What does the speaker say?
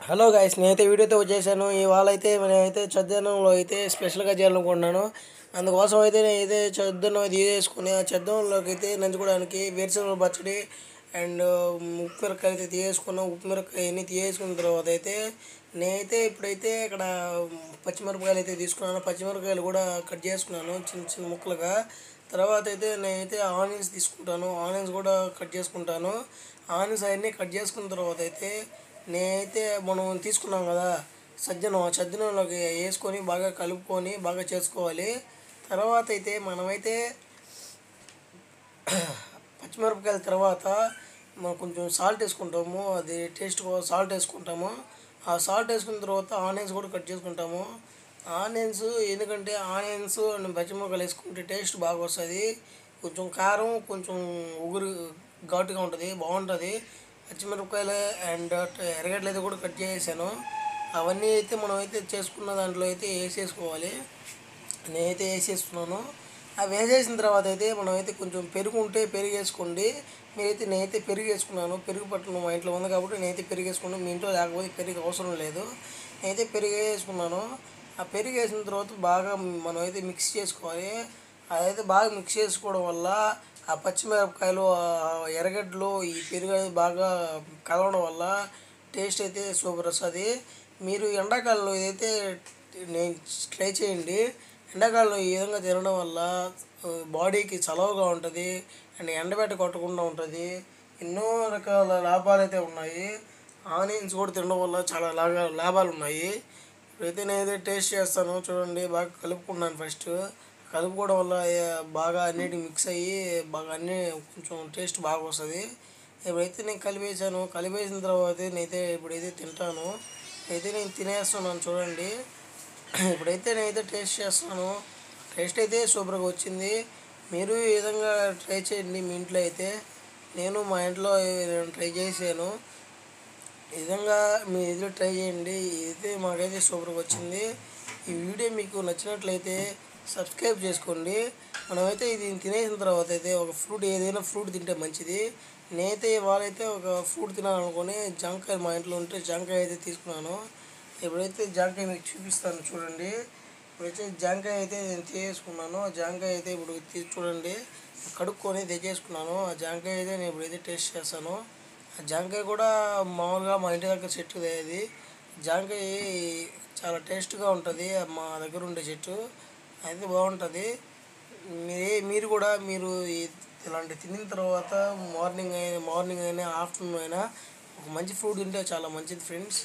Hello guys, నేనైతే వీడియోతో వచ్చేసాను. ఇవాళ అయితే నేనైతే చద్దన్నంలో అయితే స్పెషల్గా చేయాలనుకుంటున్నాను. అందుకోసం అయితే నేనైతే చద్దన్నం అది తీసుకుని ఆ చద్దన్నంలోకి అయితే నంచుకోవడానికి వేరుశనగ పచ్చడి అండ్ ఉప్పు మిరపకాయలు అయితే తీసేసుకున్నాను. ఉప్పు మిరపకాయ అన్నీ తీసేసుకున్న తర్వాత అయితే నేనైతే ఇప్పుడైతే ఇక్కడ పచ్చిమిరపకాయలు అయితే తీసుకున్నాను. పచ్చిమిరపకాయలు కూడా కట్ చేసుకున్నాను చిన్న చిన్న ముక్కలుగా. తర్వాత అయితే నేనైతే ఆనియన్స్ తీసుకుంటాను. ఆనియన్స్ కూడా కట్ చేసుకుంటాను. ఆనియన్స్ అవన్నీ కట్ చేసుకున్న తర్వాత అయితే నేనైతే మనం తీసుకున్నాం కదా సజ్జనంలోకి వేసుకొని బాగా కలుపుకొని బాగా చేసుకోవాలి. తర్వాత అయితే మనమైతే పచ్చిమిరపకాయల తర్వాత మనం కొంచెం సాల్ట్ వేసుకుంటాము. అది టేస్ట్ సాల్ట్ వేసుకుంటాము. ఆ సాల్ట్ వేసుకున్న తర్వాత ఆనియన్స్ కూడా కట్ చేసుకుంటాము. ఆనియన్స్ ఎందుకంటే ఆనియన్స్ అండ్ పచ్చిమిరపకాయలు వేసుకుంటే టేస్ట్ బాగా వస్తుంది. కొంచెం కారం కొంచెం ఉగురు ఘాటుగా ఉంటుంది, బాగుంటుంది. పచ్చిమిరపకాయలు అండ్ ఎర్రగడ్డలు అయితే కూడా కట్ చేసాను. అవన్నీ అయితే మనం అయితే చేసుకున్న దాంట్లో అయితే వేసేసుకోవాలి. నేనైతే వేసేస్తున్నాను. అవి వేసేసిన తర్వాత అయితే మనం అయితే కొంచెం పెరుగు ఉంటే పెరుగు వేసుకోండి. నేనైతే పెరుగు వేసుకున్నాను. పెరుగు పట్టణం మా ఇంట్లో ఉంది కాబట్టి నేనైతే పెరుగు వేసుకున్నాను. మీ ఇంట్లో లేకపోతే పెరుగు అవసరం లేదు. నేనైతే పెరుగు వేసుకున్నాను. ఆ పెరుగు వేసిన తర్వాత బాగా మనం అయితే మిక్స్ చేసుకోవాలి. అదైతే బాగా మిక్స్ చేసుకోవడం వల్ల ఆ పచ్చిమిరపకాయలు ఎర్రగడ్డలు ఈ పెరుగు అనేది బాగా కలవడం వల్ల టేస్ట్ అయితే సూపర్ వస్తుంది. మీరు ఎండాకాలంలో ఇదైతే నేను ట్రై చేయండి. ఎండాకాలంలో ఈ విధంగా తినడం వల్ల బాడీకి చలవగా ఉంటుంది అండ్ ఎండబెట్ట కొట్టకుండా ఉంటుంది. ఎన్నో రకాల లాభాలు అయితే ఉన్నాయి. ఆనియన్స్ కూడా తినడం వల్ల చాలా లాభాలు ఉన్నాయి. ఇప్పుడైతే నేనైతే టేస్ట్ చేస్తాను. చూడండి, బాగా కలుపుకున్నాను ఫస్ట్. కలుపుకోవడం వల్ల బాగా అన్నిటికి మిక్స్ అయ్యి బాగా అన్నీ కొంచెం టేస్ట్ బాగా వస్తుంది. ఇప్పుడైతే నేను కలిపేసిన తర్వాత ఇప్పుడైతే తింటాను. అయితే నేను తినేస్తున్నాను చూడండి. ఇప్పుడైతే నేనైతే టేస్ట్ చేస్తున్నాను. టేస్ట్ అయితే సూపర్గా వచ్చింది. మీరు ఈ విధంగా ట్రై చేయండి మీ ఇంట్లో అయితే. నేను మా ఇంట్లో ట్రై చేశాను. ఈ విధంగా మీ ఇంట్లో ట్రై చేయండి. ఇదైతే మాకైతే సూపర్గా వచ్చింది. ఈ వీడియో మీకు నచ్చినట్లయితే సబ్స్క్రైబ్ చేసుకోండి. మనమైతే ఇది తినేసిన తర్వాత అయితే ఒక ఫ్రూట్, ఏదైనా ఫ్రూట్ తింటే మంచిది. నేనైతే ఇవాళ అయితే ఒక ఫ్రూట్ తినాలనుకుని జాంకాయ మా ఇంట్లో ఉంటే జాంకాయ అయితే తీసుకున్నాను. ఇప్పుడైతే జాంకాయ మీకు చూపిస్తాను చూడండి. ఇప్పుడైతే జాంకాయ అయితే నేను తీసుకున్నాను. ఆ జాంకాయ అయితే ఇప్పుడు చూడండి కడుక్కొని తెచ్చేసుకున్నాను. ఆ జాంకాయ అయితే నేను ఇప్పుడైతే టేస్ట్ చేస్తాను. ఆ జాంకాయ కూడా మామూలుగా మా ఇంటి దగ్గర చెట్టు అది. జాంకాయ చాలా టేస్ట్గా ఉంటుంది. మా దగ్గర ఉండే చెట్టు అయితే బాగుంటుంది. మీరు కూడా ఇలాంటి తిన్న తర్వాత మార్నింగ్ అయినా ఆఫ్టర్నూన్ అయినా ఒక మంచి ఫ్రూట్ తింటే చాలా మంచిది ఫ్రెండ్స్.